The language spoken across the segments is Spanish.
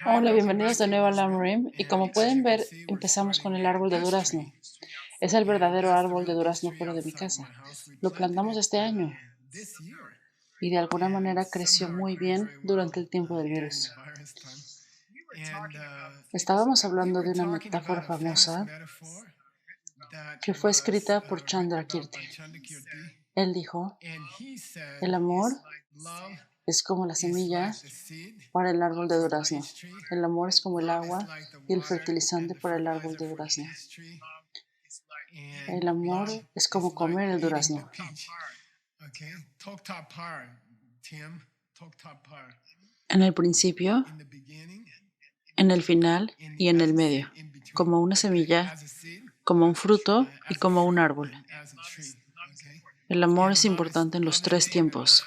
Hola, bienvenidos de nuevo a Lamrim y como pueden ver empezamos con el árbol de durazno. Es el verdadero árbol de durazno fuera de mi casa. Lo plantamos este año y de alguna manera creció muy bien durante el tiempo del virus. Estábamos hablando de una metáfora famosa que fue escrita por Chandra Kirti. Él dijo, el amor es como la semilla para el árbol de durazno. El amor es como el agua y el fertilizante para el árbol de durazno. El amor es como comer el durazno. En el principio, en el final y en el medio, como una semilla, como un fruto y como un árbol. El amor es importante en los tres tiempos.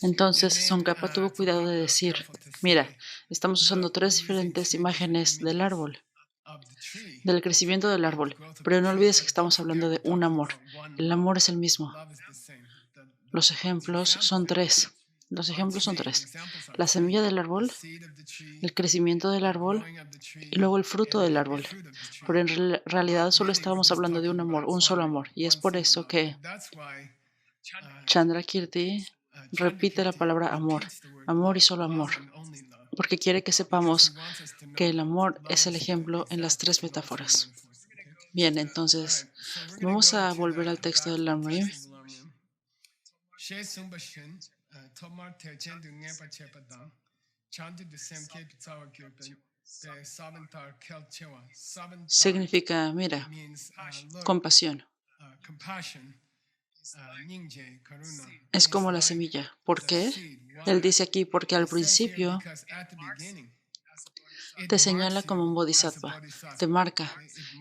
Entonces, Tsongkhapa tuvo cuidado de decir, mira, estamos usando tres diferentes imágenes del árbol, del crecimiento del árbol, pero no olvides que estamos hablando de un amor. El amor es el mismo. Los ejemplos son tres. La semilla del árbol, el crecimiento del árbol y luego el fruto del árbol. Pero en realidad solo estábamos hablando de un amor, un solo amor. Y es por eso que Chandra Kirti repite la palabra amor, amor y solo amor, porque quiere que sepamos que el amor es el ejemplo en las tres metáforas. Bien, entonces vamos a volver al texto del Lamrim. Significa, mira, compasión. Es como la semilla. ¿Por qué? Él dice aquí, porque al principio te señala como un bodhisattva, te marca.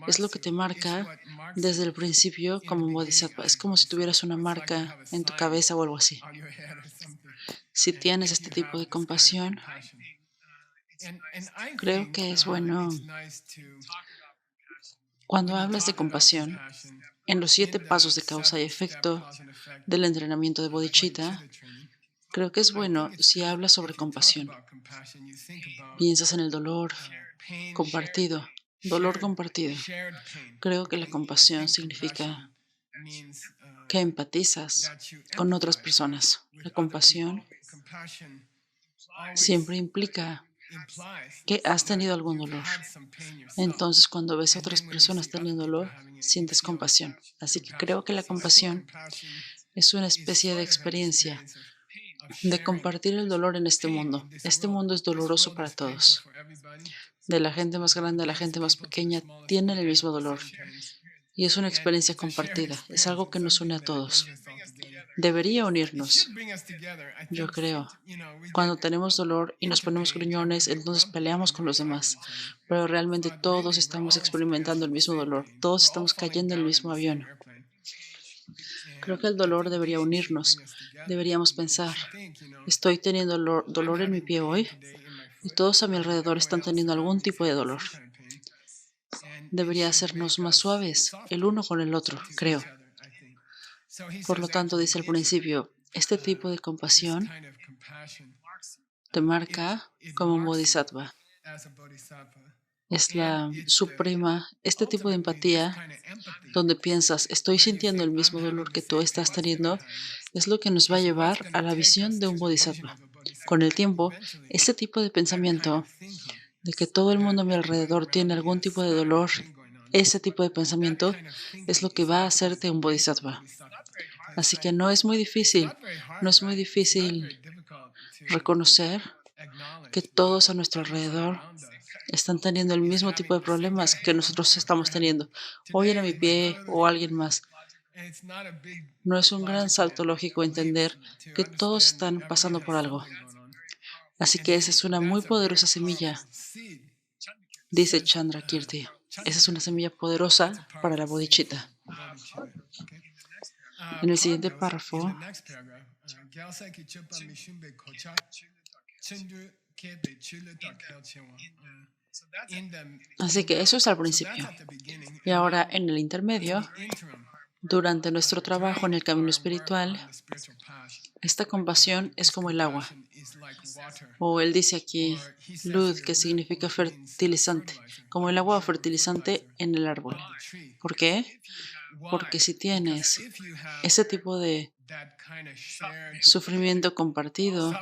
Es lo que te marca desde el principio como un bodhisattva. Es como si tuvieras una marca en tu cabeza o algo así. Si tienes este tipo de compasión, creo que es bueno cuando hablas de compasión, en los 7 pasos de causa y efecto del entrenamiento de bodhicitta, creo que es bueno si hablas sobre compasión. Piensas en el dolor compartido, dolor compartido. Creo que la compasión significa que empatizas con otras personas. La compasión siempre implica que has tenido algún dolor. Entonces, cuando ves a otras personas teniendo dolor, sientes compasión. Así que creo que la compasión es una especie de experiencia de compartir el dolor en este mundo. Este mundo es doloroso para todos. De la gente más grande a la gente más pequeña, tienen el mismo dolor. Y es una experiencia compartida. Es algo que nos une a todos. Debería unirnos, yo creo. Cuando tenemos dolor y nos ponemos gruñones, entonces peleamos con los demás. Pero realmente todos estamos experimentando el mismo dolor. Todos estamos cayendo en el mismo avión. Creo que el dolor debería unirnos. Deberíamos pensar, estoy teniendo dolor en mi pie hoy y todos a mi alrededor están teniendo algún tipo de dolor. Debería hacernos más suaves el uno con el otro, creo. Por lo tanto, dice al principio, este tipo de compasión te marca como un bodhisattva. Es la suprema, este tipo de empatía donde piensas, estoy sintiendo el mismo dolor que tú estás teniendo, es lo que nos va a llevar a la visión de un bodhisattva. Con el tiempo, este tipo de pensamiento de que todo el mundo a mi alrededor tiene algún tipo de dolor, ese tipo de pensamiento es lo que va a hacerte un bodhisattva. Así que no es muy difícil reconocer que todos a nuestro alrededor están teniendo el mismo tipo de problemas que nosotros estamos teniendo. Hoy era mi pie o alguien más. No es un gran salto lógico entender que todos están pasando por algo. Así que esa es una muy poderosa semilla, dice Chandra Kirti. Esa es una semilla poderosa para la bodhicitta. En el siguiente párrafo, así que eso es al principio. Y ahora en el intermedio, Durante nuestro trabajo en el camino espiritual, esta compasión es como el agua. O él dice aquí, luz, que significa fertilizante, como el agua o fertilizante en el árbol. ¿Por qué? Porque si tienes ese tipo de sufrimiento compartido,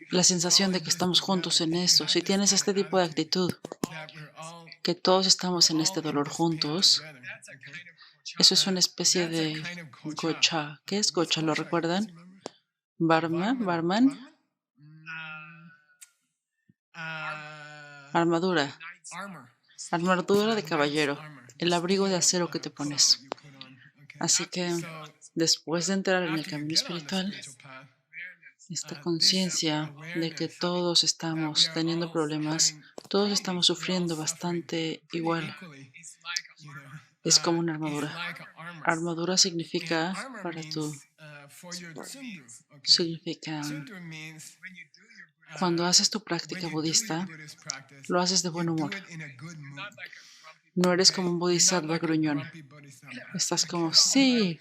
la sensación de que estamos juntos en esto, si tienes este tipo de actitud, que todos estamos en este dolor juntos, eso es una especie de gocha. ¿Qué es gocha? ¿Lo recuerdan? Barman, armadura, armadura de caballero, el abrigo de acero que te pones. Así que después de entrar en el camino espiritual, esta conciencia de que todos estamos teniendo problemas, todos estamos sufriendo bastante igual, es como una armadura. Armadura significa significa cuando haces tu práctica budista, lo haces de buen humor. No eres como un bodhisattva gruñón. Estás como, sí,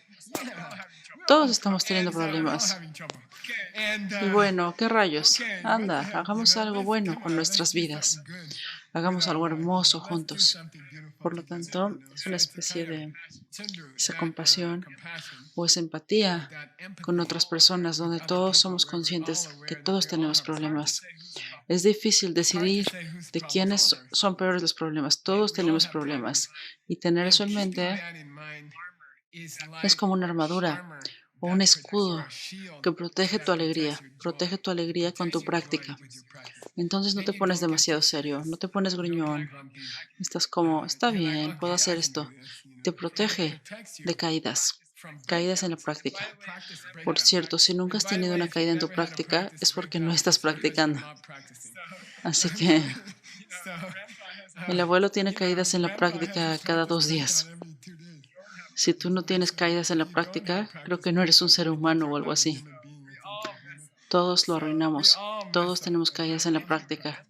todos estamos teniendo problemas. Y bueno, ¿qué rayos? Anda, hagamos algo bueno con nuestras vidas. Hagamos algo hermoso juntos. Por lo tanto, es una especie de esa compasión o esa empatía con otras personas donde todos somos conscientes que todos tenemos problemas. Es difícil decidir de quiénes son peores los problemas. Todos tenemos problemas. Y tener eso en mente es como una armadura o un escudo que protege tu alegría con tu práctica. Entonces no te pones demasiado serio, no te pones gruñón, estás como, está bien, puedo hacer esto. Te protege de caídas en la práctica. Por cierto, si nunca has tenido una caída en tu práctica, es porque no estás practicando. Así que el abuelo tiene caídas en la práctica cada 2 días. Si tú no tienes caídas en la práctica, creo que no eres un ser humano o algo así. Todos lo arruinamos. Todos tenemos caídas en la práctica.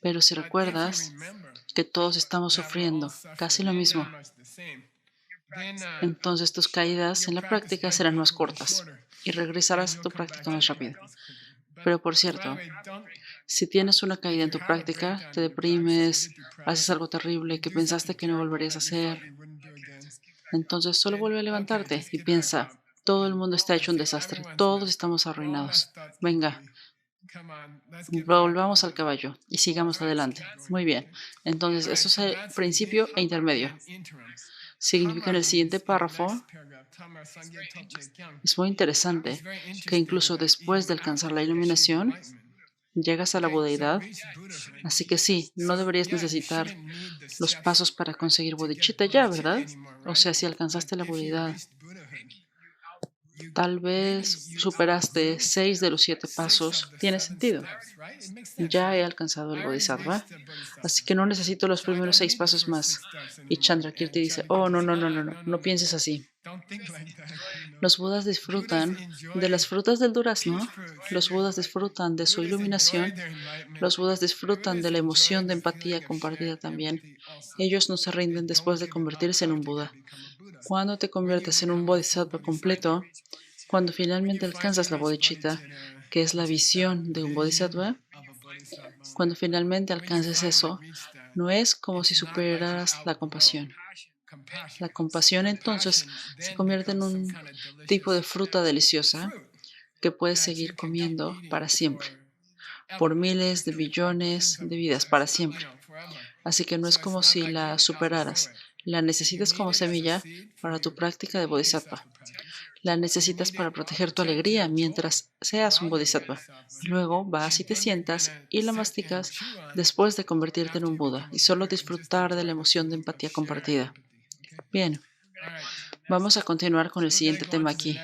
Pero si recuerdas que todos estamos sufriendo casi lo mismo, entonces tus caídas en la práctica serán más cortas y regresarás a tu práctica más rápido. Pero por cierto, si tienes una caída en tu práctica, te deprimes, haces algo terrible que pensaste que no volverías a hacer, entonces solo vuelve a levantarte y piensa, todo el mundo está hecho un desastre, todos estamos arruinados. Venga, volvamos al caballo y sigamos adelante. Muy bien. Entonces, eso es el principio e intermedio. Significa en el siguiente párrafo, es muy interesante que incluso después de alcanzar la iluminación, llegas a la budeidad. Así que sí, no deberías necesitar los pasos para conseguir bodhicitta ya, ¿verdad? O sea, si alcanzaste la budeidad, tal vez superaste 6 de los 7 pasos, tiene sentido. Ya he alcanzado el bodhisattva, así que no necesito los primeros 6 pasos más. Y Chandrakirti dice, oh, no, no, no, no, no, no pienses así. Los budas disfrutan de las frutas del durazno, los budas disfrutan de su iluminación, los budas disfrutan de la emoción de empatía compartida también. Ellos no se rinden después de convertirse en un buda. Cuando te conviertes en un bodhisattva completo, cuando finalmente alcanzas la bodhicitta, que es la visión de un bodhisattva, cuando finalmente alcances eso, no es como si superaras la compasión. La compasión entonces se convierte en un tipo de fruta deliciosa que puedes seguir comiendo para siempre, por miles de millones de vidas, para siempre. Así que no es como si la superaras, la necesitas como semilla para tu práctica de bodhisattva. La necesitas para proteger tu alegría mientras seas un bodhisattva. Luego vas y te sientas y la masticas después de convertirte en un Buda y solo disfrutar de la emoción de empatía compartida. Bien, vamos a continuar con el siguiente tema aquí.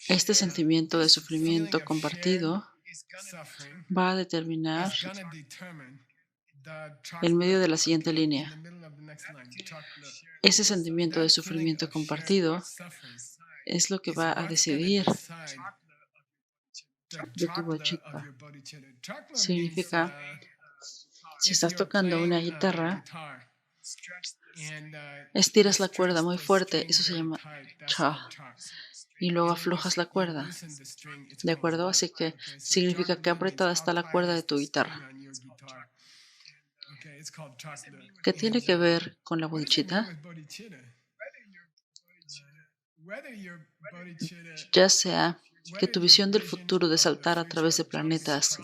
Este sentimiento de sufrimiento compartido va a determinar el medio de la siguiente línea. Ese sentimiento de sufrimiento compartido es lo que va a decidir de tu bodhicitta. Significa Si estás tocando una guitarra, estiras la cuerda muy fuerte, eso se llama cha, y luego aflojas la cuerda, ¿de acuerdo? Así que significa que apretada está la cuerda de tu guitarra. ¿Qué tiene que ver con la bodhicitta? Ya sea que tu visión del futuro de saltar a través de planetas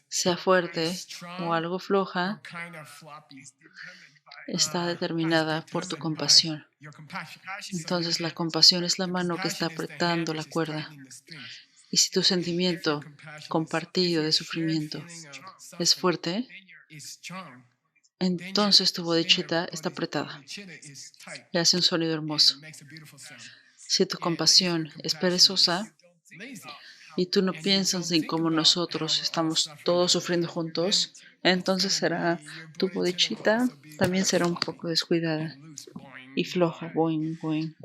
sea fuerte o algo floja, está determinada por tu compasión. Entonces la compasión es la mano que está apretando la cuerda. Y si tu sentimiento compartido de sufrimiento es fuerte, entonces tu bodhicitta está apretada y hace un sonido hermoso. Si tu compasión es perezosa y tú no piensas en cómo nosotros estamos todos sufriendo juntos, entonces tu bodhicitta también será un poco descuidada y floja. Boing, boing.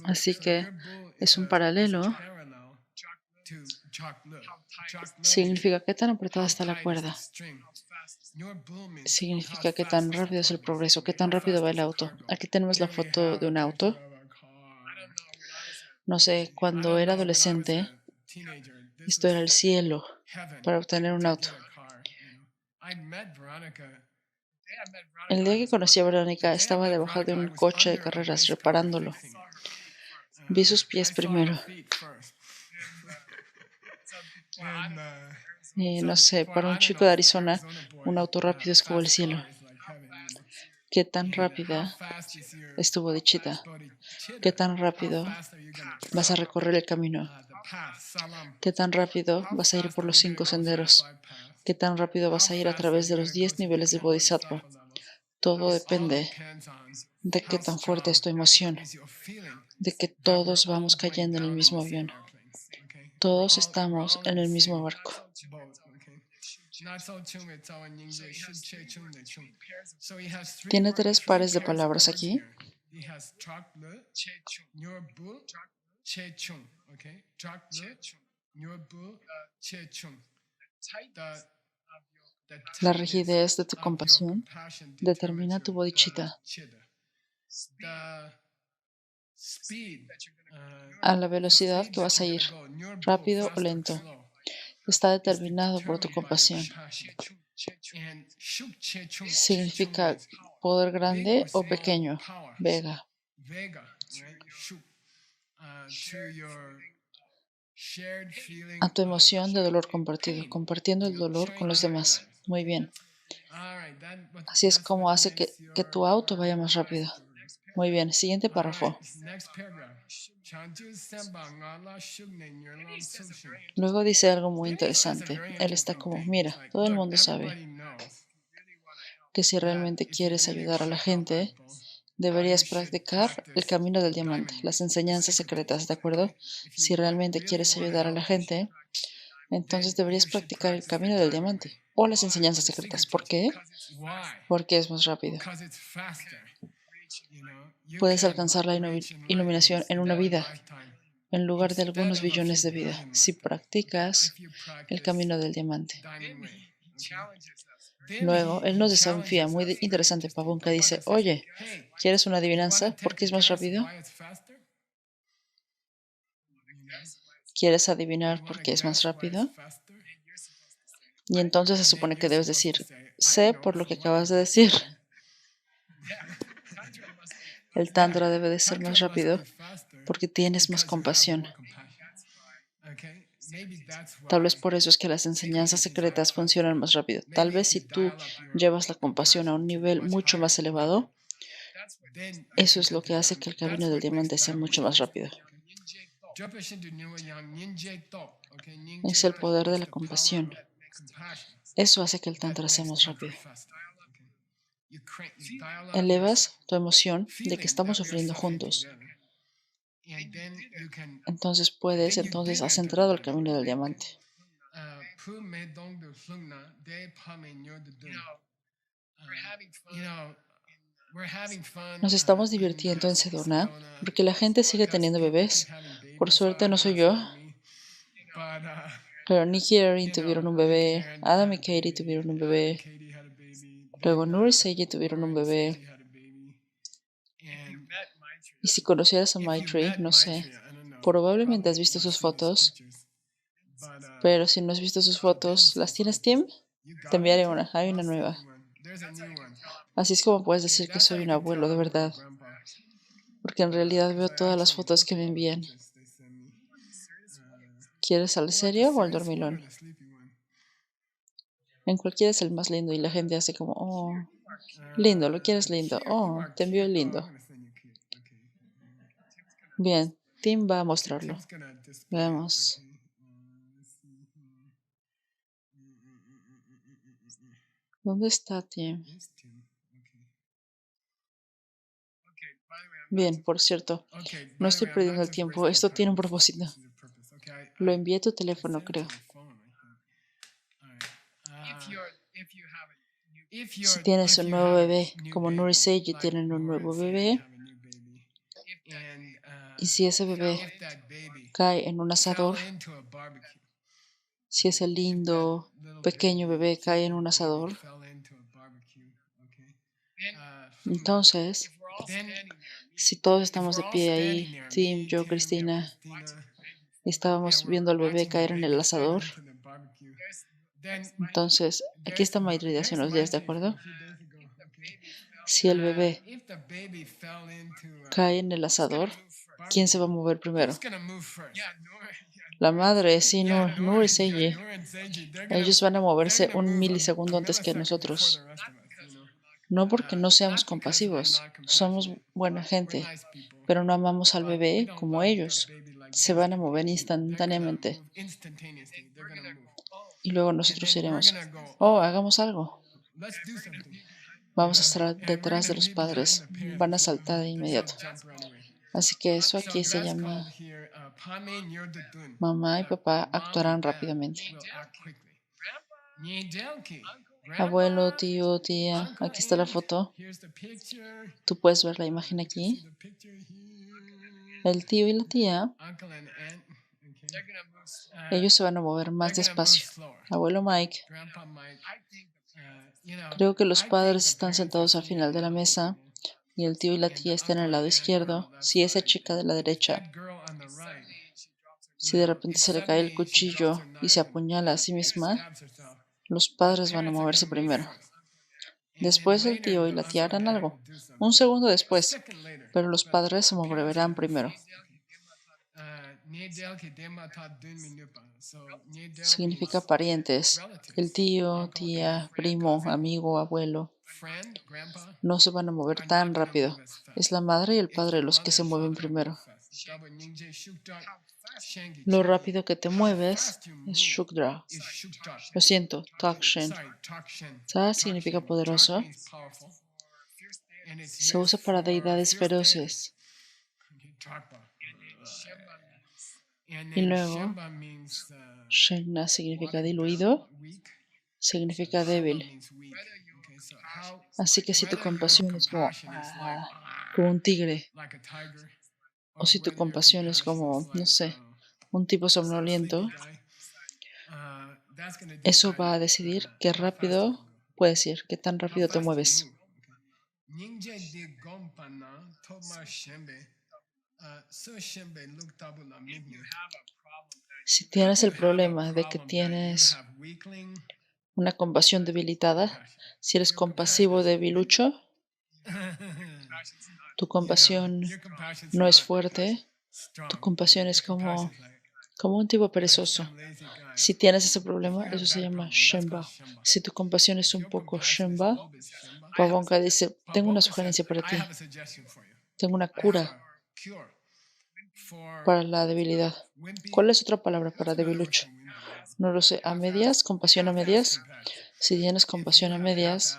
Así que es un paralelo. Significa qué tan apretada está la cuerda. Significa qué tan rápido es el progreso, qué tan rápido va el auto. Aquí tenemos la foto de un auto. No sé, cuando era adolescente, esto era el cielo para obtener un auto. El día que conocí a Verónica, estaba debajo de un coche de carreras reparándolo. Vi sus pies primero. No sé, para un chico de Arizona, un auto rápido es como el cielo. ¿Qué tan rápida es tu bodhicitta? ¿Qué tan rápido vas a recorrer el camino? ¿Qué tan rápido vas a ir por los 5 senderos? ¿Qué tan rápido vas a ir a través de los 10 niveles de Bodhisattva? Todo depende de qué tan fuerte es tu emoción, de que todos vamos cayendo en el mismo avión. Todos estamos en el mismo barco. Tiene 3 pares de palabras aquí. La rigidez de tu compasión determina tu bodhicitta. A la velocidad que vas a ir, rápido o lento, está determinado por tu compasión. Significa poder grande o pequeño, Vega. A tu emoción de dolor compartido, compartiendo el dolor con los demás. Muy bien. Así es como hace que tu auto vaya más rápido. Muy bien, siguiente párrafo. Luego dice algo muy interesante. Él está como, mira, todo el mundo sabe que si realmente quieres ayudar a la gente, deberías practicar el camino del diamante, las enseñanzas secretas, ¿de acuerdo? Si realmente quieres ayudar a la gente, entonces deberías practicar el camino del diamante o las enseñanzas secretas. ¿Por qué? Porque es más rápido. Puedes alcanzar la iluminación en una vida, en lugar de algunos billones de vidas, si practicas el camino del diamante. Luego, él nos desafía, muy interesante, Pavunka dice, oye, ¿quieres una adivinanza? ¿Por qué es más rápido? ¿Quieres adivinar por qué es más rápido? Y entonces se supone que debes decir, sé por lo que acabas de decir. El Tantra debe de ser más rápido porque tienes más compasión. Tal vez por eso es que las enseñanzas secretas funcionan más rápido. Tal vez si tú llevas la compasión a un nivel mucho más elevado, eso es lo que hace que el camino del diamante sea mucho más rápido. Es el poder de la compasión. Eso hace que el Tantra sea más rápido. Elevas tu emoción de que estamos sufriendo juntos. Entonces has entrado al camino del diamante. Nos estamos divirtiendo en Sedona porque la gente sigue teniendo bebés. Por suerte no soy yo. Pero Nicky y Erin tuvieron un bebé, Adam y Katie tuvieron un bebé, luego Nur y Seiji tuvieron un bebé. Y si conocieras a Maitreyi, no sé, probablemente has visto sus fotos, pero si no has visto sus fotos, ¿las tienes, Tim? Te enviaré una, hay una nueva. Así es como puedes decir que soy un abuelo de verdad, porque en realidad veo todas las fotos que me envían. ¿Quieres al serio o al dormilón? En cualquiera es el más lindo y la gente hace como, oh, lindo, ¿lo quieres lindo? Oh, te envío el lindo. Bien, Tim va a mostrarlo. Veamos. ¿Dónde está Tim? Bien, por cierto, no estoy perdiendo el tiempo. Esto tiene un propósito. Lo envié a tu teléfono, creo. Si tienes un nuevo bebé, como Nur y Seiji tienen un nuevo bebé, y si ese bebé cae en un asador, si ese lindo pequeño bebé cae en un asador, entonces, si todos estamos de pie ahí, Tim, yo, Cristina, y estábamos viendo al bebé caer en el asador, entonces, aquí está Maitreyi de hace unos días, ¿de acuerdo? Si el bebé cae en el asador, ¿quién se va a mover primero? La madre, sí, Nur y Seiji. Ellos van a moverse un milisegundo antes que nosotros. No porque no seamos compasivos, somos buena gente, pero no amamos al bebé como ellos. Se van a mover instantáneamente. Y luego nosotros iremos, oh, hagamos algo. Vamos a estar detrás de los padres. Van a saltar de inmediato. Así que eso aquí se llama mamá y papá actuarán rápidamente. Abuelo, tío, tía, aquí está la foto. Tú puedes ver la imagen aquí. El tío y la tía, ellos se van a mover más despacio. Abuelo Mike, creo que los padres están sentados al final de la mesa y el tío y la tía están al lado izquierdo. Si esa chica de la derecha, si de repente se le cae el cuchillo y se apuñala a sí misma, los padres van a moverse primero. Después el tío y la tía harán algo, un segundo después, pero los padres se moverán primero. Significa parientes. El tío, tía, primo, amigo, abuelo. No se van a mover tan rápido. Es la madre y el padre los que se mueven primero. Lo rápido que te mueves es Shukdra. Lo siento, Takshen. Sa significa poderoso. Se usa para deidades feroces. Y luego, Shenna significa diluido, significa débil. Así que si tu compasión es como un tigre, o si tu compasión es como, no sé, un tipo somnoliento, eso va a decidir qué rápido puedes ir, qué tan rápido te mueves. Si tienes el problema de que tienes una compasión debilitada, si eres compasivo debilucho, tu compasión no es fuerte, tu compasión es como un tipo perezoso. Si tienes ese problema, eso se llama Shenba. Si tu compasión es un poco Shenba, Pavonka dice, tengo una sugerencia para ti. Tengo una cura para la debilidad. ¿Cuál es otra palabra para debilucho? No lo sé. ¿A medias? ¿Compasión a medias? Si tienes compasión a medias,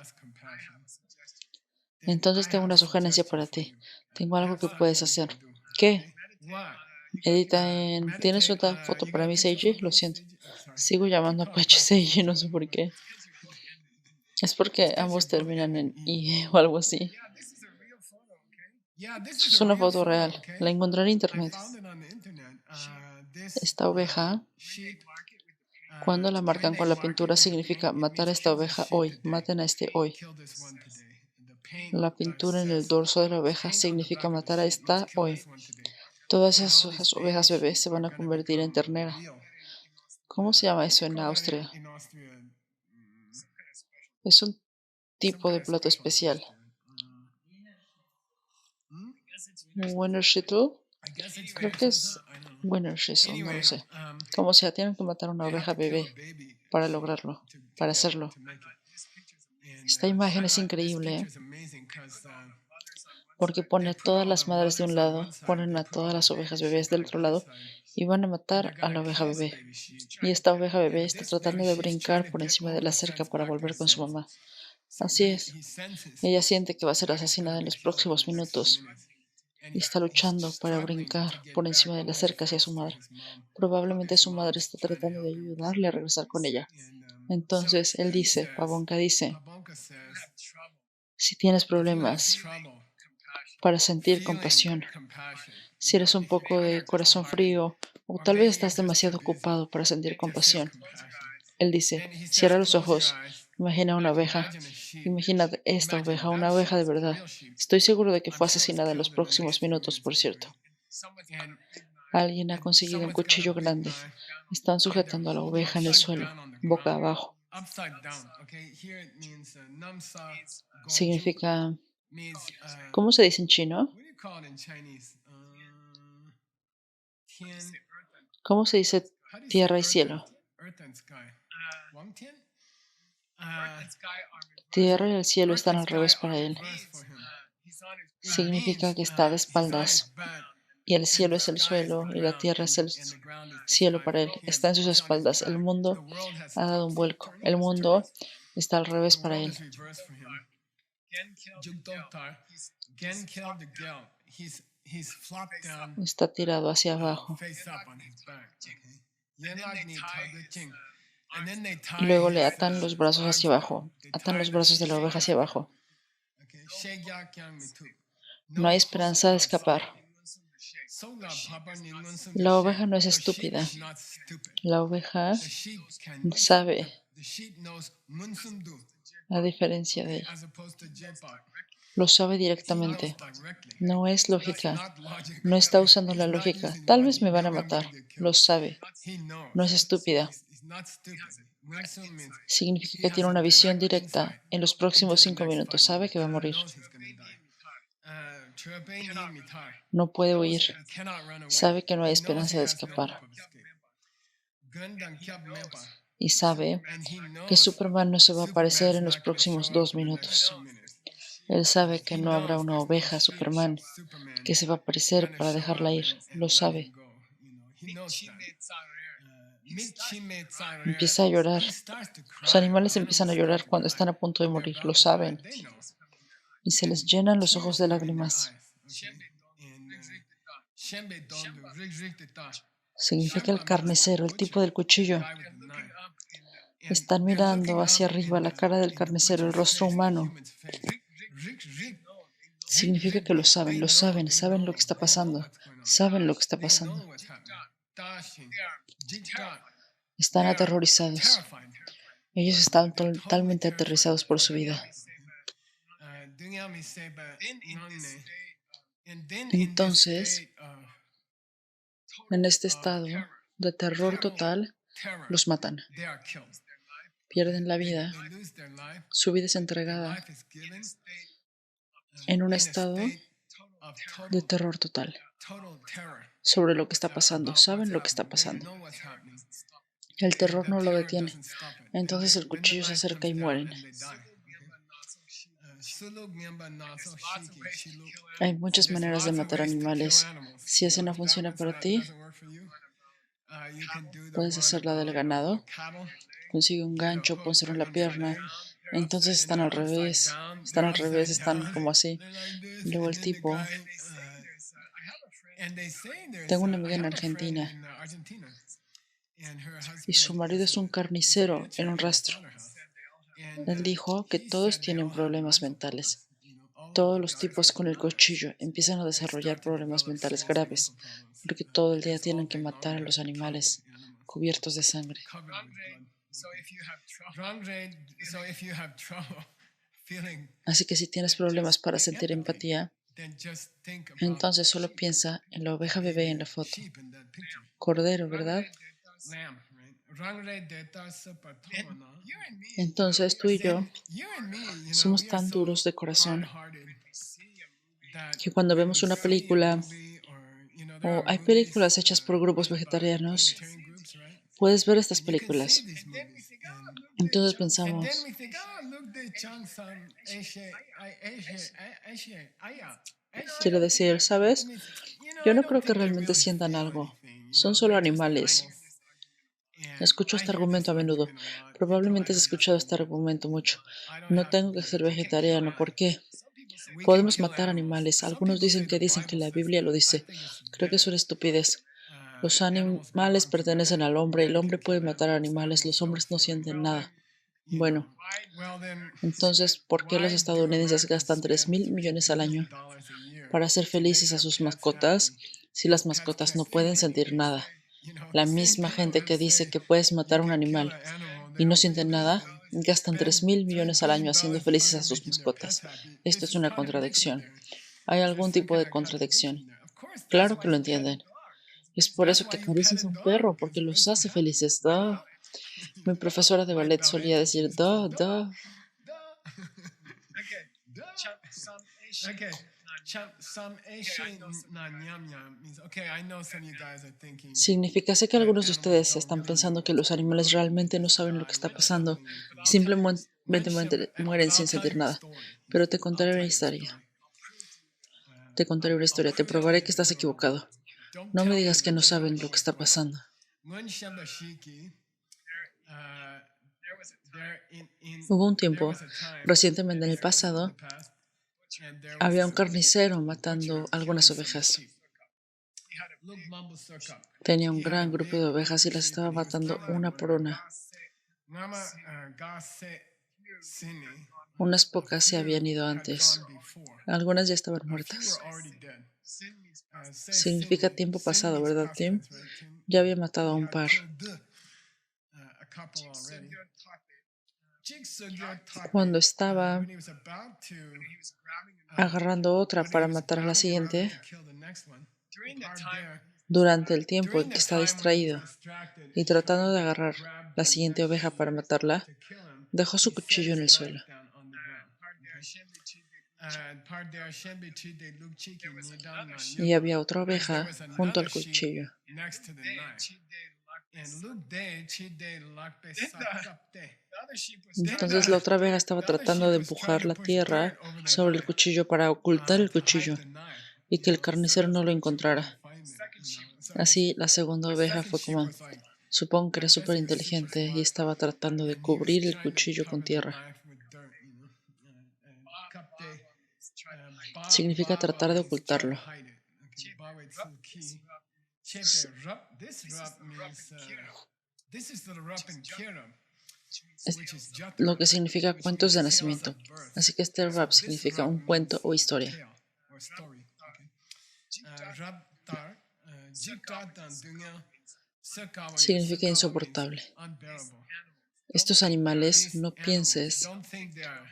entonces tengo una sugerencia para ti. Tengo algo que puedes hacer. ¿Qué? Edita en... ¿Tienes otra foto para mí, Seiji? Lo siento. Sigo llamando a Apache Seiji, no sé por qué. Es porque ambos terminan en I o algo así. Es una foto real. La encontré en internet. Esta oveja, cuando la marcan con la pintura, significa matar a esta oveja hoy, maten a este hoy. La pintura en el dorso de la oveja significa matar a esta hoy. Todas esas ovejas bebés se van a convertir en ternera. ¿Cómo se llama eso en Austria? Es un tipo de plato especial. Wienerschnitzel. Creo que es Wienerschnitzel, no lo sé. Como sea, tienen que matar a una oveja bebé para lograrlo, para hacerlo. Esta imagen es increíble, ¿eh? Porque pone a todas las madres de un lado, ponen a todas las ovejas bebés del otro lado y van a matar a la oveja bebé. Y esta oveja bebé está tratando de brincar por encima de la cerca para volver con su mamá. Así es. Ella siente que va a ser asesinada en los próximos minutos y está luchando para brincar por encima de la cerca hacia su madre. Probablemente su madre está tratando de ayudarle a regresar con ella. Entonces él dice, Pavonka dice, si tienes problemas para sentir compasión, si eres un poco de corazón frío o tal vez estás demasiado ocupado para sentir compasión, él dice, cierra los ojos, imagina una oveja, imagina esta oveja, una oveja de verdad. Estoy seguro de que fue asesinada en los próximos minutos, por cierto. Alguien ha conseguido un cuchillo grande. Están sujetando a la oveja en el suelo, boca abajo. Significa, ¿cómo se dice en chino? ¿Cómo se dice tierra y cielo? Tierra y el cielo están al revés para él. Significa que está de espaldas y el cielo es el suelo y la tierra es el cielo para él. Está en sus espaldas. El mundo ha dado un vuelco. El mundo está al revés para él. Está tirado hacia abajo. Y luego le atan los brazos hacia abajo. Atan los brazos de la oveja hacia abajo. No hay esperanza de escapar. La oveja no es estúpida. La oveja sabe, a diferencia de ella. Lo sabe directamente. No es lógica. No está usando la lógica. Tal vez me van a matar. Lo sabe. No es estúpida. Significa que tiene una visión directa. En los próximos 5 minutos sabe que va a morir. No puede huir. Sabe que no hay esperanza de escapar. Y sabe que Superman no se va a aparecer en los próximos 2 minutos. Él sabe que no habrá una oveja Superman que se va a aparecer para dejarla ir. Lo sabe. Empieza a llorar. Los animales empiezan a llorar cuando están a punto de morir. Lo saben. Y se les llenan los ojos de lágrimas. Significa el carnicero, el tipo del cuchillo. Están mirando hacia arriba la cara del carnicero, el rostro humano. Significa que lo saben, saben lo que está pasando, saben lo que está pasando. Están aterrorizados. Ellos están totalmente aterrorizados por su vida. Entonces, en este estado de terror total, los matan. Pierden la vida. Su vida es entregada en un estado de terror total sobre lo que está pasando. Saben lo que está pasando. El terror no lo detiene. Entonces el cuchillo se acerca y mueren. Hay muchas maneras de matar animales. Si esa no funciona para ti, puedes hacer la del ganado. Consigue un gancho, pónselo en la pierna. Entonces están al revés, están como así. Y luego el tipo... Tengo una amiga en Argentina y su marido es un carnicero en un rastro. Él dijo que todos tienen problemas mentales. Todos los tipos con el cuchillo empiezan a desarrollar problemas mentales graves, porque todo el día tienen que matar a los animales cubiertos de sangre. Así que si tienes problemas para sentir empatía, entonces solo piensa en la oveja bebé en la foto. Cordero, ¿verdad? Entonces tú y yo somos tan duros de corazón que cuando vemos una película o hay películas hechas por grupos vegetarianos, puedes ver estas películas. Entonces pensamos, quiero decir, ¿sabes? Yo no creo que realmente sientan algo. Son solo animales. Escucho este argumento a menudo. Probablemente has escuchado este argumento mucho. No tengo que ser vegetariano. ¿Por qué? Podemos matar animales. Algunos dicen que la Biblia lo dice. Creo que es una estupidez. Los animales pertenecen al hombre. El hombre puede matar animales. Los hombres no sienten nada. Bueno, entonces, ¿por qué los estadounidenses gastan 3.000 millones al año para hacer felices a sus mascotas si las mascotas no pueden sentir nada? La misma gente que dice que puedes matar a un animal y no sienten nada, gastan 3.000 millones al año haciendo felices a sus mascotas. Esto es una contradicción. ¿Hay algún tipo de contradicción? Claro que lo entienden. Es por eso que acaricias a un perro, porque los hace felices. ¡Duh! Mi profesora de ballet solía decir, ¡duh, duh! Significa, sé que algunos de ustedes están pensando que los animales realmente no saben lo que está pasando y simplemente mueren sin sentir nada. Pero te contaré una historia. Te probaré que estás equivocado. No me digas que no saben lo que está pasando. Hubo un tiempo, recientemente en el pasado, había un carnicero matando algunas ovejas. Tenía un gran grupo de ovejas y las estaba matando una por una. Unas pocas se habían ido antes. Algunas ya estaban muertas. Significa tiempo pasado, ¿verdad, Tim? Ya había matado a un par. Cuando estaba agarrando otra para matar a la siguiente, durante el tiempo en que está distraído y tratando de agarrar la siguiente oveja para matarla, dejó su cuchillo en el suelo. Y había otra oveja junto al cuchillo. Entonces la otra oveja estaba tratando de empujar la tierra sobre el cuchillo para ocultar el cuchillo y que el carnicero no lo encontrara. Así la segunda oveja fue como, supongo que era súper inteligente y estaba tratando de cubrir el cuchillo con tierra. Significa tratar de ocultarlo. Es lo que significa cuentos de nacimiento. Así que este rap significa un cuento o historia. Significa insoportable. Estos animales, no pienses,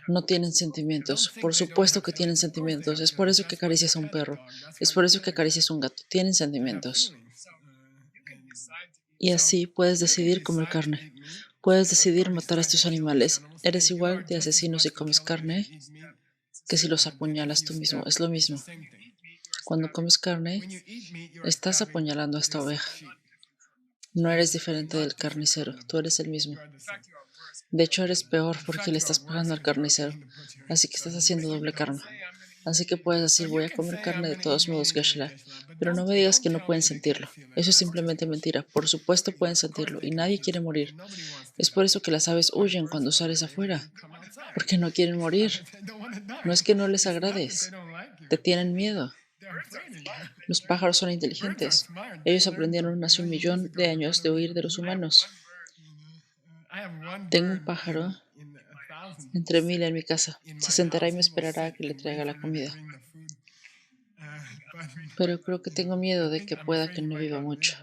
no tienen sentimientos. Por supuesto que tienen sentimientos. Es por eso que acaricias a un perro. Es por eso que acaricias a un gato. Tienen sentimientos. Y así puedes decidir comer carne. Puedes decidir matar a estos animales. Eres igual de asesino si comes carne que si los apuñalas tú mismo. Es lo mismo. Cuando comes carne, estás apuñalando a esta oveja. No eres diferente del carnicero. Tú eres el mismo. De hecho, eres peor porque le estás pagando al carnicero. Así que estás haciendo doble karma. Así que puedes decir, voy a comer carne de todos modos, Geshe-la, pero no me digas que no pueden sentirlo. Eso es simplemente mentira. Por supuesto pueden sentirlo y nadie quiere morir. Es por eso que las aves huyen cuando sales afuera, porque no quieren morir. No es que no les agrades, te tienen miedo. Los pájaros son inteligentes. Ellos aprendieron hace 1.000.000 de años de huir de los humanos. Tengo un pájaro entre 1000 en mi casa. Se sentará y me esperará a que le traiga la comida. Pero creo que tengo miedo de que pueda que no viva mucho.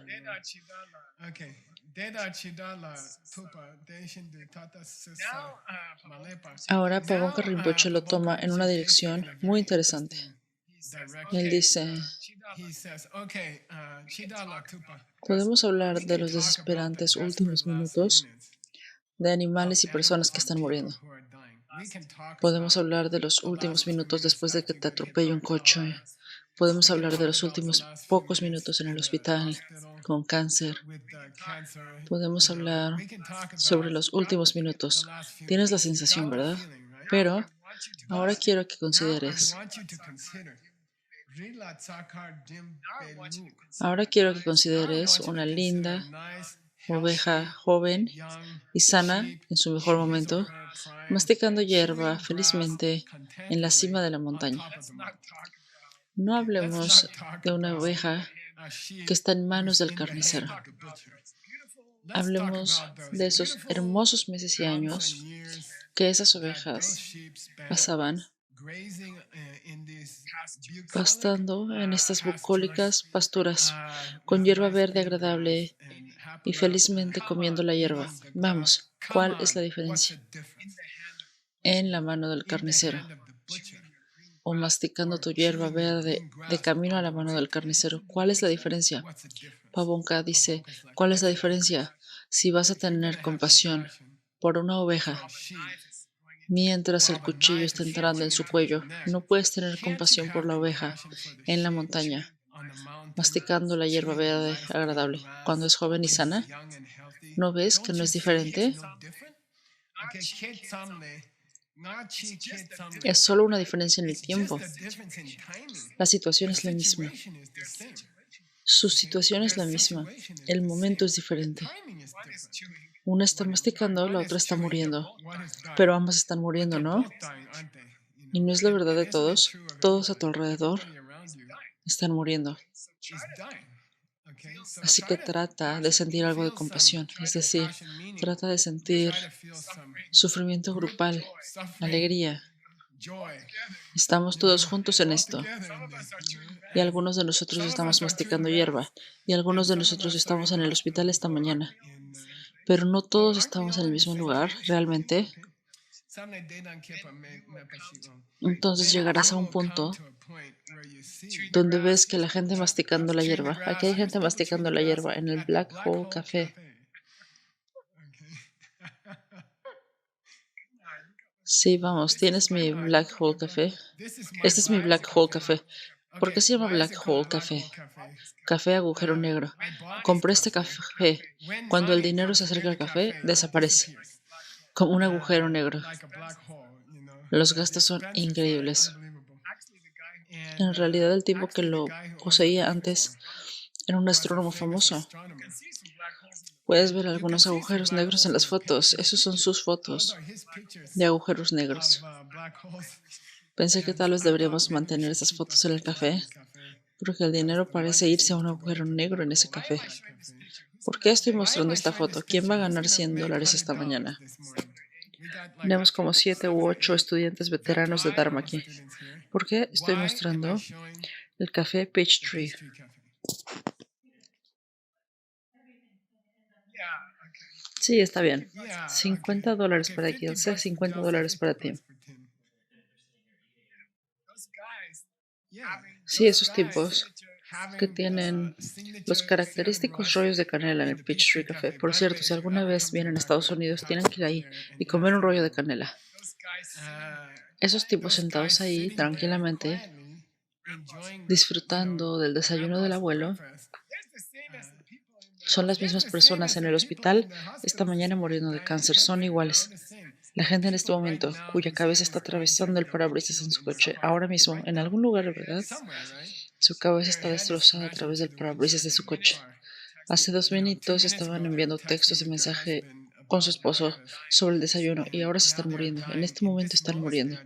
Ahora Pabonka Rinpoche lo toma en una dirección muy interesante. Él dice, podemos hablar de los desesperantes últimos minutos de animales y personas que están muriendo. Podemos hablar de los últimos minutos después de que te atropelle un coche. Podemos hablar de los últimos pocos minutos en el hospital con cáncer. Podemos hablar sobre los últimos minutos. Tienes la sensación, ¿verdad? Pero ahora quiero que consideres. Ahora quiero que consideres una linda oveja joven y sana en su mejor momento, masticando hierba felizmente en la cima de la montaña. No hablemos de una oveja que está en manos del carnicero. Hablemos de esos hermosos meses y años que esas ovejas pasaban pastando en estas bucólicas pasturas con hierba verde agradable y felizmente comiendo la hierba. Vamos, ¿cuál es la diferencia? En la mano del carnicero o masticando tu hierba verde de camino a la mano del carnicero. ¿Cuál es la diferencia? Pabonka dice, ¿cuál es la diferencia? Si vas a tener compasión por una oveja mientras el cuchillo está entrando en su cuello, no puedes tener compasión por la oveja en la montaña, masticando la hierba verde agradable. Cuando es joven y sana, ¿no ves que no es diferente? Es solo una diferencia en el tiempo. La situación es la misma. Su situación es la misma. El momento es diferente. Una está masticando, la otra está muriendo. Pero ambas están muriendo, ¿no? ¿Y no es la verdad de todos? Todos a tu alrededor están muriendo. Así que trata de sentir algo de compasión, es decir, trata de sentir sufrimiento grupal, alegría. Estamos todos juntos en esto. Y algunos de nosotros estamos masticando hierba, y algunos de nosotros estamos en el hospital esta mañana. Pero no todos estamos en el mismo lugar, realmente. Entonces llegarás a un punto donde ves que la gente masticando la hierba, aquí hay gente masticando la hierba en el Black Hole Café. Sí, vamos, tienes mi Black Hole Café. Este es mi Black Hole Café. ¿Por qué se llama Black Hole Café? Café agujero negro. Compré este café. Cuando el dinero se acerca al café, desaparece. Como un agujero negro. Los gastos son increíbles. En realidad, el tipo que lo poseía antes era un astrónomo famoso. Puedes ver algunos agujeros negros en las fotos. Esos son sus fotos de agujeros negros. Pensé que tal vez deberíamos mantener esas fotos en el café, porque el dinero parece irse a un agujero negro en ese café. ¿Por qué estoy mostrando esta foto? ¿Quién va a ganar $100 esta mañana? Tenemos como 7 u 8 estudiantes veteranos de Dharma aquí. ¿Por qué estoy mostrando el café Peachtree? Sí, está bien. $50 para Gilse, $50 para ti. Sí, esos tipos que tienen los característicos rollos de canela en el Peachtree Café. Por cierto, si alguna vez vienen a Estados Unidos, tienen que ir ahí y comer un rollo de canela. Esos tipos sentados ahí tranquilamente, disfrutando del desayuno del abuelo, son las mismas personas en el hospital esta mañana muriendo de cáncer. Son iguales. La gente en este momento, cuya cabeza está atravesando el parabrisas en su coche, ahora mismo, en algún lugar, ¿verdad? Su cabeza está destrozada a través del parabrisas de su coche. Hace 2 minutos estaban enviando textos de mensaje con su esposo sobre el desayuno y ahora se están muriendo. En este momento están muriendo.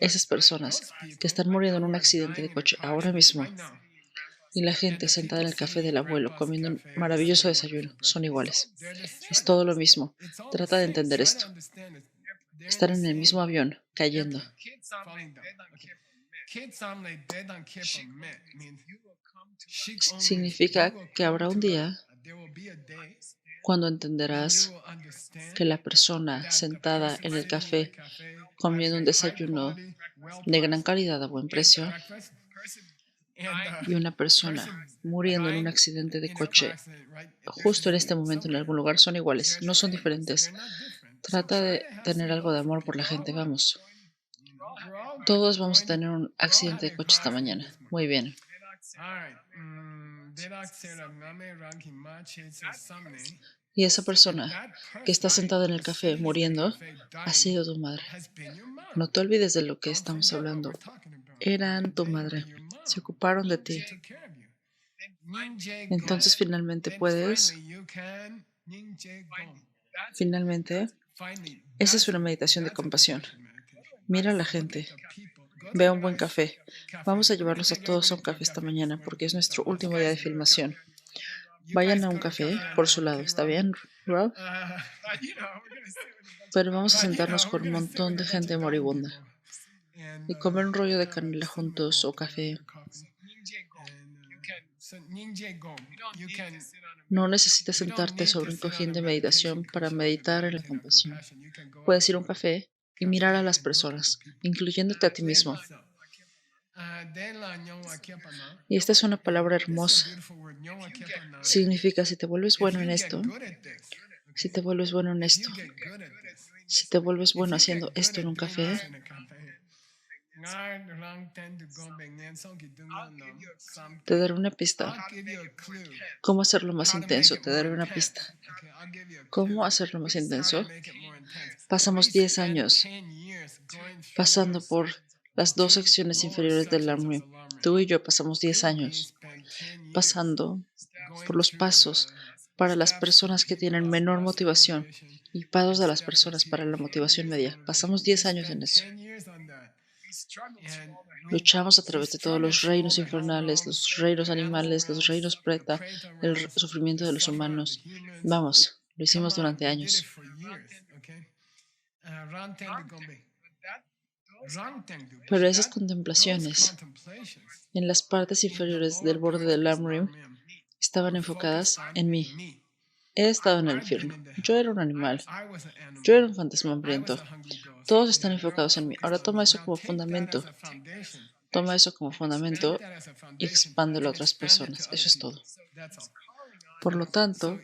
Esas personas que están muriendo en un accidente de coche ahora mismo y la gente sentada en el café del abuelo comiendo un maravilloso desayuno son iguales. Es todo lo mismo. Trata de entender esto. Estar en el mismo avión, cayendo. Significa que habrá un día cuando entenderás que la persona sentada en el café comiendo un desayuno de gran calidad a buen precio y una persona muriendo en un accidente de coche justo en este momento en algún lugar son iguales, no son diferentes. Trata de tener algo de amor por la gente, vamos. Todos vamos a tener un accidente de coche esta mañana. Muy bien. Y esa persona que está sentada en el café muriendo ha sido tu madre. No te olvides de lo que estamos hablando. Eran tu madre. Se ocuparon de ti. Entonces finalmente esa es una meditación de compasión. Mira a la gente. Ve a un buen café. Vamos a llevarlos a todos a un café esta mañana porque es nuestro último día de filmación. Vayan a un café por su lado, ¿está bien, Rob? Pero vamos a sentarnos con un montón de gente moribunda y comer un rollo de canela juntos o café. No necesitas sentarte sobre un cojín de meditación para meditar en la compasión. Puedes ir a un café y mirar a las personas, incluyéndote a ti mismo. Y esta es una palabra hermosa. Significa si te vuelves bueno en esto, si te vuelves bueno en esto, si te vuelves bueno haciendo esto en un café, te daré una pista. ¿Cómo hacerlo más intenso? Te daré una pista. ¿Cómo hacerlo más intenso? Pasamos 10 años pasando por las dos secciones inferiores del Lamrim. Tú y yo pasamos 10 años pasando por los pasos para las personas que tienen menor motivación y pasos de las personas para la motivación media. Pasamos 10 años en eso. Luchamos a través de todos los reinos infernales, los reinos animales, los reinos preta, el sufrimiento de los humanos. Vamos, lo hicimos durante años. Pero esas contemplaciones en las partes inferiores del borde del Lamrim estaban enfocadas en mí. He estado en el infierno. Yo era un animal. Yo era un fantasma hambriento. Todos están enfocados en mí. Ahora toma eso como fundamento. Toma eso como fundamento y expándelo a otras personas. Eso es todo. Por lo tanto,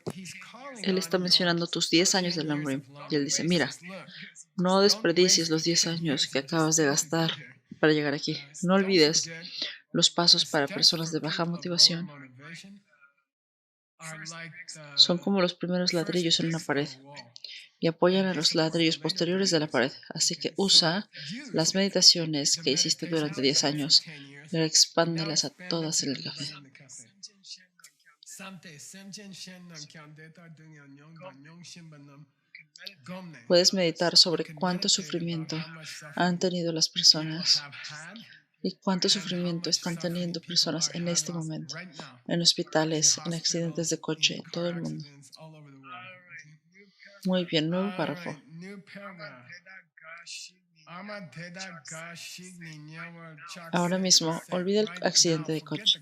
él está mencionando tus 10 años del Lamrim. Y él dice, mira, no desperdicies los 10 años que acabas de gastar para llegar aquí. No olvides los pasos para personas de baja motivación. Son como los primeros ladrillos en una pared y apoyan a los ladrillos posteriores de la pared. Así que usa las meditaciones que hiciste durante 10 años y expándelas a todas en el café. Puedes meditar sobre cuánto sufrimiento han tenido las personas y cuánto sufrimiento están teniendo personas en este momento, en hospitales, en accidentes de coche, en todo el mundo. Muy bien, nuevo párrafo. Ahora mismo, olvida el accidente de coche.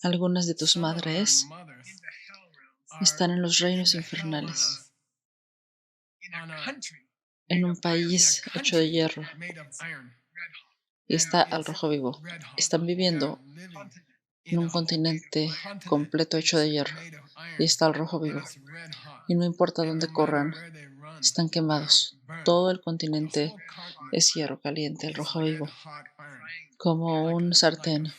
Algunas de tus madres están en los reinos infernales, en un país hecho de hierro, y está al rojo vivo. Están viviendo en un continente completo hecho de hierro, y está al rojo vivo. Y no importa dónde corran, están quemados. Todo el continente es hierro caliente, el rojo vivo, como un sartén.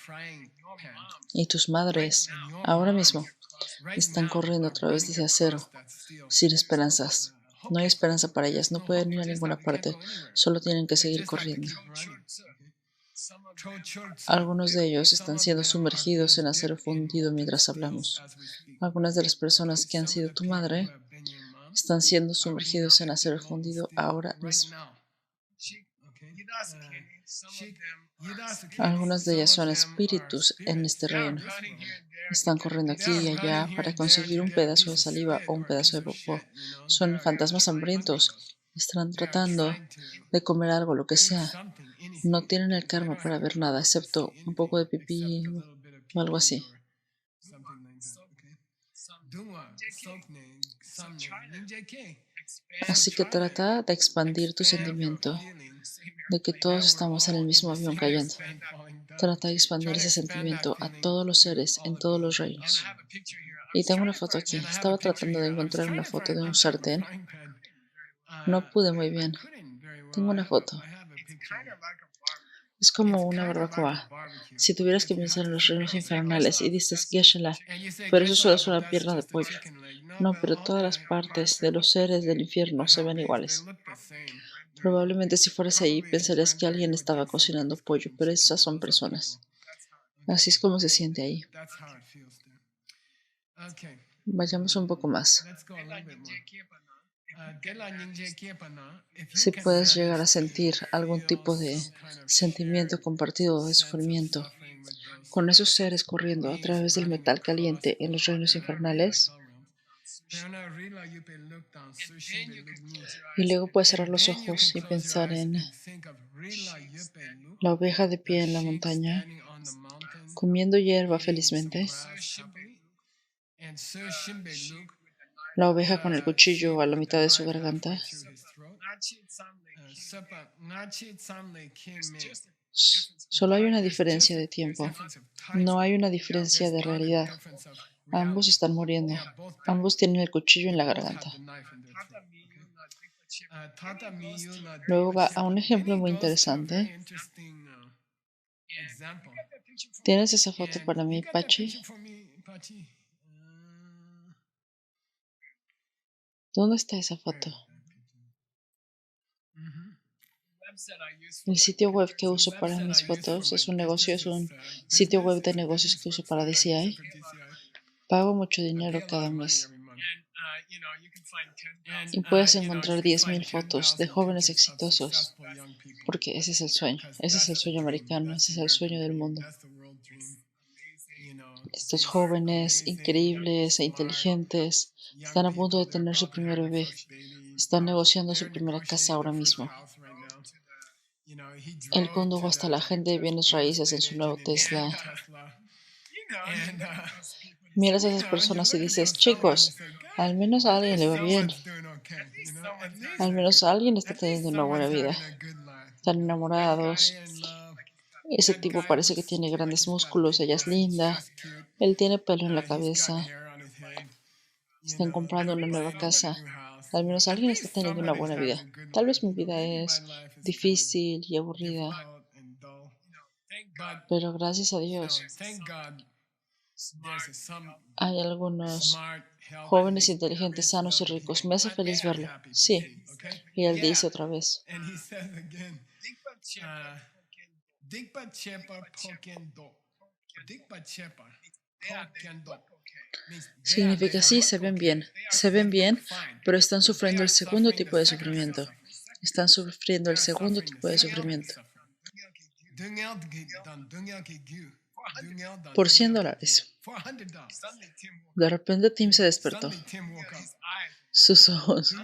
Y tus madres, ahora mismo, están corriendo a través de ese acero, sin esperanzas. No hay esperanza para ellas, no pueden ir a ninguna parte, solo tienen que seguir corriendo. Algunos de ellos están siendo sumergidos en acero fundido mientras hablamos. Algunas de las personas que han sido tu madre están siendo sumergidos en acero fundido ahora mismo. Algunas de ellas son espíritus en este reino. Están corriendo aquí y allá para conseguir un pedazo de saliva o un pedazo de popó. Son fantasmas hambrientos Estarán tratando de comer algo, lo que sea. No tienen el karma para ver nada, excepto un poco de pipí o algo así. Así que trata de expandir tu sentimiento de que todos estamos en el mismo avión cayendo. Trata de expandir ese sentimiento a todos los seres en todos los reinos. Y tengo una foto aquí. Estaba tratando de encontrar una foto de un sartén. No pude muy bien. Tengo una foto. Es como una barbacoa. Si tuvieras que pensar en los reinos infernales y dices Geshe-la, pero eso solo es una pierna de pollo. No, pero todas las partes de los seres del infierno se ven iguales. Probablemente si fueras ahí pensarías que alguien estaba cocinando pollo, pero esas son personas. Así es como se siente ahí. Vayamos un poco más. Si puedes llegar a sentir algún tipo de sentimiento compartido de sufrimiento con esos seres corriendo a través del metal caliente en los reinos infernales, y luego puedes cerrar los ojos y pensar en la oveja de pie en la montaña, comiendo hierba felizmente, la oveja con el cuchillo a la mitad de su garganta. Solo hay una diferencia de tiempo, no hay una diferencia de realidad. Ambos están muriendo, ambos tienen el cuchillo en la garganta. Luego va a un ejemplo muy interesante. ¿Tienes esa foto para mí, Pachi? ¿Dónde está esa foto? El sitio web que uso para mis fotos es un sitio web de negocios que uso para DCI. Pago mucho dinero cada mes. Y puedes encontrar 10,000 fotos de jóvenes exitosos, porque ese es el sueño americano, ese es el sueño del mundo. Estos jóvenes increíbles e inteligentes están a punto de tener su primer bebé, están negociando su primera casa ahora mismo. Él condujo hasta la gente de bienes raíces en su nuevo Tesla. Miras a esas personas y dices, chicos, al menos a alguien le va bien. Al menos alguien está teniendo una buena vida. Están enamorados. Ese tipo parece que tiene grandes músculos, ella es linda. Él tiene pelo en la cabeza. Están comprando una nueva casa. Al menos alguien está teniendo una buena vida. Tal vez mi vida es difícil y aburrida. Pero gracias a Dios, hay algunos jóvenes inteligentes, sanos y ricos. Me hace feliz verlo. Sí. Y él dice otra vez. Significa sí, se ven bien, pero están sufriendo el segundo tipo de sufrimiento. Están sufriendo el segundo tipo de sufrimiento. Por $100. De repente Tim se despertó. Sus ojos.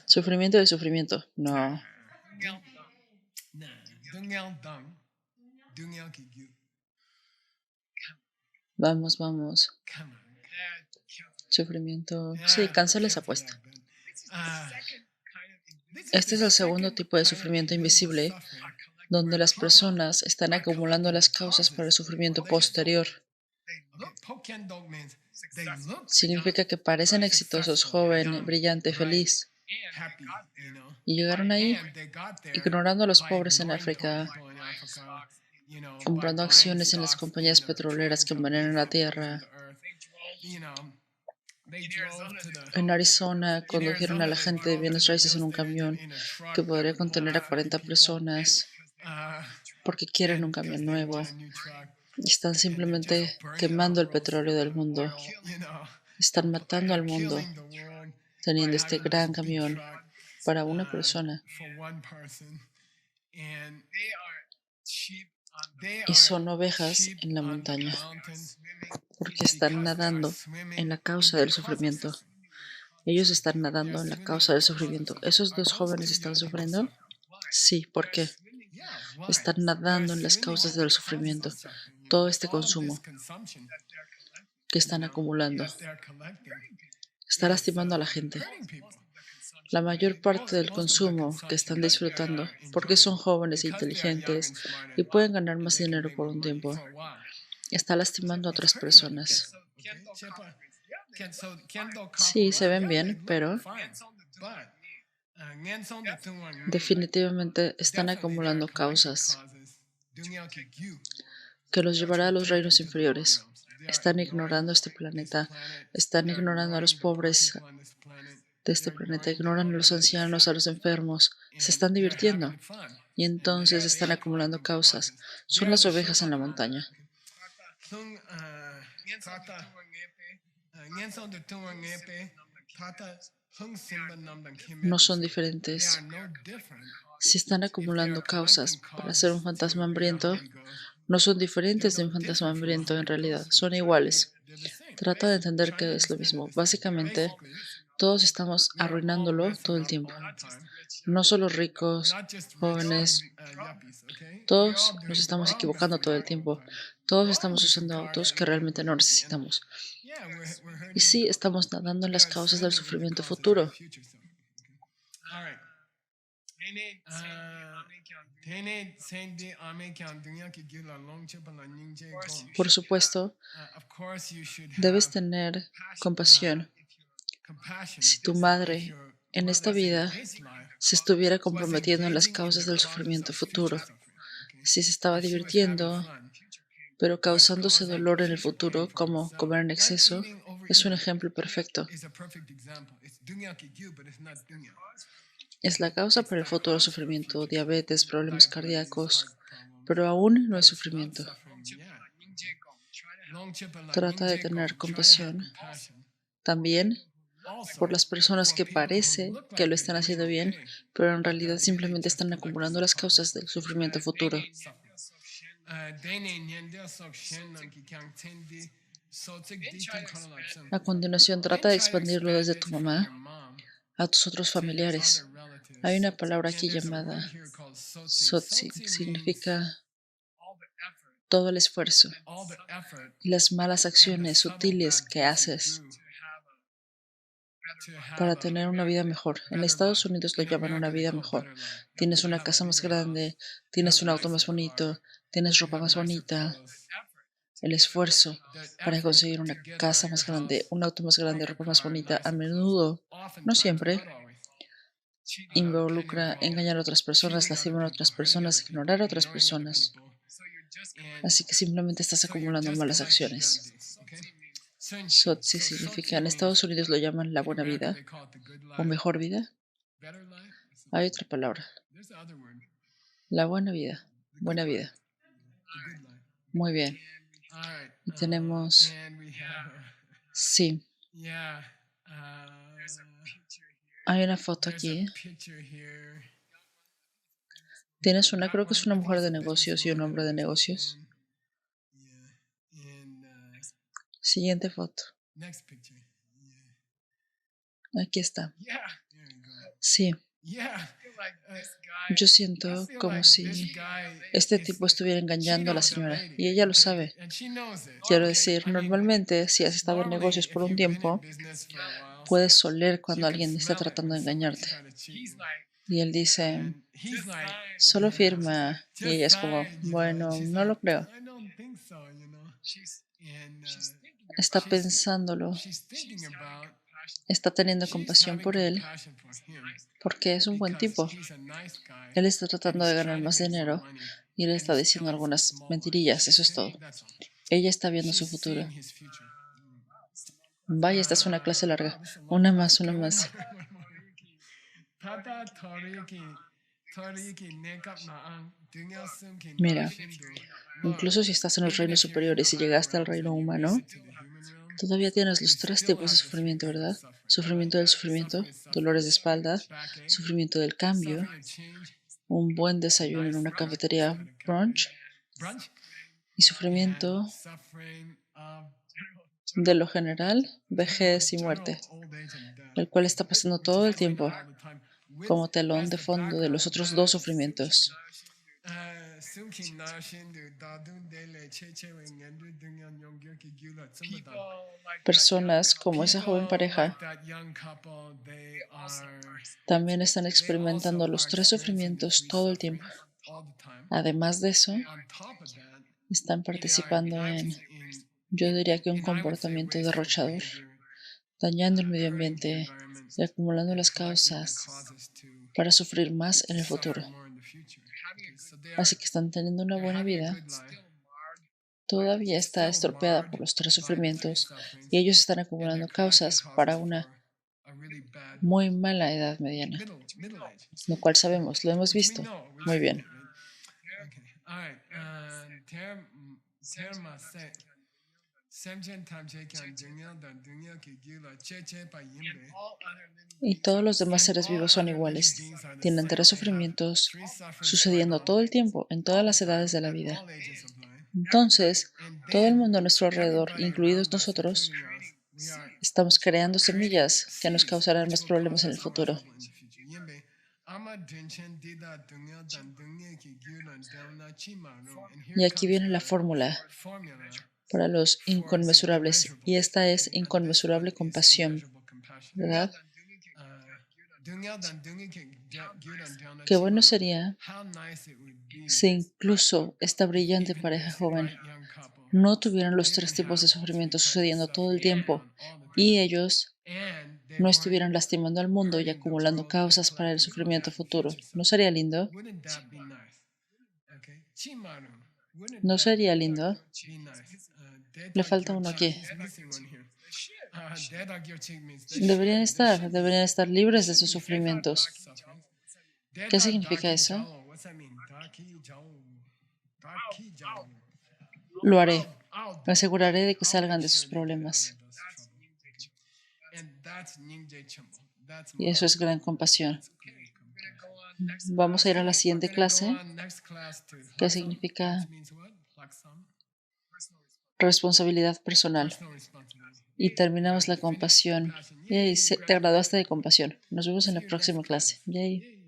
Sufrimiento de sufrimiento. No. Vamos. Sufrimiento. Sí, cancela esa apuesta. Este es el segundo tipo de sufrimiento invisible, donde las personas están acumulando las causas para el sufrimiento posterior. Significa que parecen exitosos, joven, brillante, feliz. Y llegaron ahí ignorando a los pobres en África, comprando acciones en las compañías petroleras que envenenan la tierra. En Arizona condujeron a la gente de bienes raíces en un camión que podría contener a 40 personas porque quieren un camión nuevo. Y están simplemente quemando el petróleo del mundo. Están matando al mundo teniendo este gran camión para una persona. Y son ovejas en la montaña porque están nadando en la causa del sufrimiento. Ellos están nadando en la causa del sufrimiento. ¿Esos dos jóvenes están sufriendo? Sí, ¿por qué? Están nadando en las causas del sufrimiento. Todo este consumo que están acumulando está lastimando a la gente. La mayor parte del consumo que están disfrutando, porque son jóvenes e inteligentes y pueden ganar más dinero por un tiempo, está lastimando a otras personas. Sí, se ven bien, pero definitivamente están acumulando causas que los llevará a los reinos inferiores. Están ignorando este planeta, están ignorando a los pobres de este planeta, ignoran a los ancianos, a los enfermos, se están divirtiendo y entonces están acumulando causas. Son las ovejas en la montaña. No son diferentes. Si están acumulando causas para ser un fantasma hambriento, no son diferentes de un fantasma hambriento en realidad, son iguales. Trata de entender que es lo mismo. Básicamente, todos estamos arruinándolo todo el tiempo. No solo ricos, jóvenes, todos nos estamos equivocando todo el tiempo. Todos estamos usando autos que realmente no necesitamos. Y sí, estamos nadando en las causas del sufrimiento futuro. Por supuesto, debes tener compasión. Si tu madre en esta vida se estuviera comprometiendo en las causas del sufrimiento futuro, si se estaba divirtiendo, pero causándose dolor en el futuro, como comer en exceso, es un ejemplo perfecto. Es la causa para el futuro sufrimiento, diabetes, problemas cardíacos, pero aún no es sufrimiento. Trata de tener compasión también por las personas que parece que lo están haciendo bien, pero en realidad simplemente están acumulando las causas del sufrimiento futuro. A continuación, trata de expandirlo desde tu mamá a tus otros familiares. Hay una palabra aquí llamada sotsi, que significa todo el esfuerzo y las malas acciones sutiles que haces para tener una vida mejor. En Estados Unidos lo llaman una vida mejor. Tienes una casa más grande, tienes un auto más bonito, tienes ropa más bonita. El esfuerzo para conseguir una casa más grande, un auto más grande, ropa más bonita, a menudo, no siempre, involucra engañar a otras personas, lastimar a otras personas, ignorar a otras personas. Así que simplemente estás acumulando malas acciones. Sotsi significa, en Estados Unidos lo llaman la buena vida o mejor vida. Hay otra palabra. La buena vida. Buena vida. Muy bien. Y tenemos... Sí. Hay una foto aquí. Tienes una, creo que es una mujer de negocios y un hombre de negocios. Siguiente foto. Aquí está. Sí. Yo siento como si este tipo estuviera engañando a la señora y ella lo sabe. Quiero decir, normalmente si has estado en negocios por un tiempo, puedes oler cuando alguien está tratando de engañarte. Y él dice, solo firma. Y ella es como, bueno, no lo creo. Está pensándolo. Está teniendo compasión por él porque es un buen tipo. Él está tratando de ganar más dinero y él está diciendo algunas mentirillas, eso es todo. Ella está viendo su futuro. Vaya, esta es una clase larga. Una más, una más. Mira, incluso si estás en los reinos superiores y llegaste al reino humano, todavía tienes los 3 tipos de sufrimiento, ¿verdad? Sufrimiento del sufrimiento, dolores de espalda, sufrimiento del cambio, un buen desayuno en una cafetería brunch y sufrimiento de lo general, vejez y muerte, el cual está pasando todo el tiempo como telón de fondo de los otros dos sufrimientos. Personas como esa joven pareja también están experimentando los tres sufrimientos todo el tiempo. Además de eso, están participando en, yo diría que un comportamiento derrochador, dañando el medio ambiente y acumulando las causas para sufrir más en el futuro. Así que están teniendo una buena vida, todavía está estropeada por los tres sufrimientos y ellos están acumulando causas para una muy mala edad mediana, lo cual sabemos, lo hemos visto. Muy bien. Y todos los demás seres vivos son iguales. Tienen tres sufrimientos sucediendo todo el tiempo, en todas las edades de la vida. Entonces, todo el mundo a nuestro alrededor, incluidos nosotros, estamos creando semillas que nos causarán más problemas en el futuro. Y aquí viene la fórmula para los inconmensurables, y esta es inconmensurable compasión, ¿verdad? Qué bueno sería si incluso esta brillante pareja joven no tuvieran los tres tipos de sufrimiento sucediendo todo el tiempo y ellos no estuvieran lastimando al mundo y acumulando causas para el sufrimiento futuro. ¿No sería lindo? ¿No sería lindo? Le falta uno aquí. Deberían estar libres de sus sufrimientos. ¿Qué significa eso? Lo haré. Me aseguraré de que salgan de sus problemas. Y eso es gran compasión. Vamos a ir a la siguiente clase, que significa responsabilidad personal. Y terminamos la compasión. Yay, te graduaste de compasión. Nos vemos en la próxima clase. Yay.